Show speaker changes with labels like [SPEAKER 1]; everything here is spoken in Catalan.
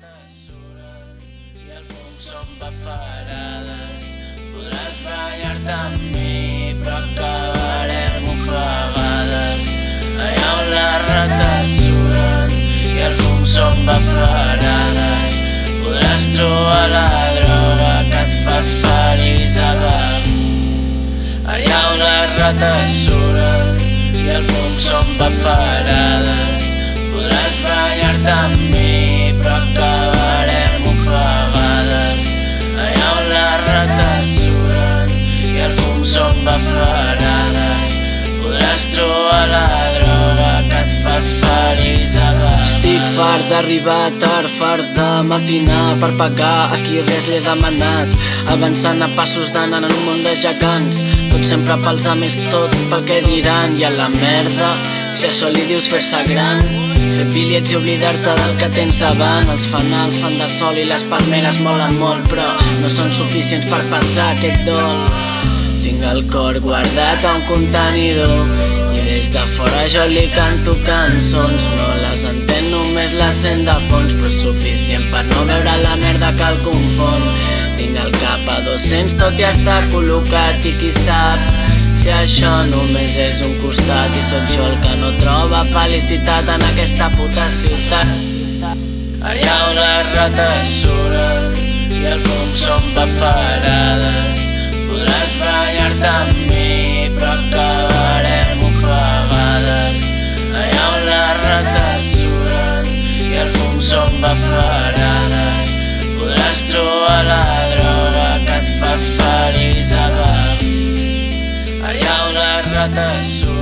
[SPEAKER 1] rates suren i el fum són bafarades. Podràs banyar-te amb mi, però acabarem ofegades. Allà on les rates suren i el fum són bafarades, podràs trobar la droga que et fa feliç a damunt. Allà on les rates suren i el fum són bafarades, podràs banyar-te amb mi, però acabarem ofegades. Allà on les rates suren i el fum són bafarades, podràs trobar la droga que et fa feliç a damunt.
[SPEAKER 2] Estic fart d'arribar tard, fart de matinar per pagar a qui res li he demanat, avançant a passos d'anar en un món de gegants, tot sempre pels demés, tot pel que diran. I a la merda, si això li dius fer-se gran, fer bitllets i oblidar-te del que tens davant. Els fanals fan de sol i les palmeres molen molt, però no són suficients per passar aquest dol. Tinc el cor guardat a un contenidor i des de fora jo li canto cançons. No les entén, només les sent de fons, però és suficient per no veure la merda que el confon. Tinc el cap a 200 tot i estar col·locat, i qui sap si això només és un costat i sóc jo el que no troba felicitat en aquesta puta ciutat.
[SPEAKER 1] Allà on les rates suren i el fum són bafarades, podràs banyar-te amb mi, però acabarem ofegades. Allà on les rates suren i el fum són bafarades, podràs trobar la droga que et fa feliç a damunt. Allà on les rates suren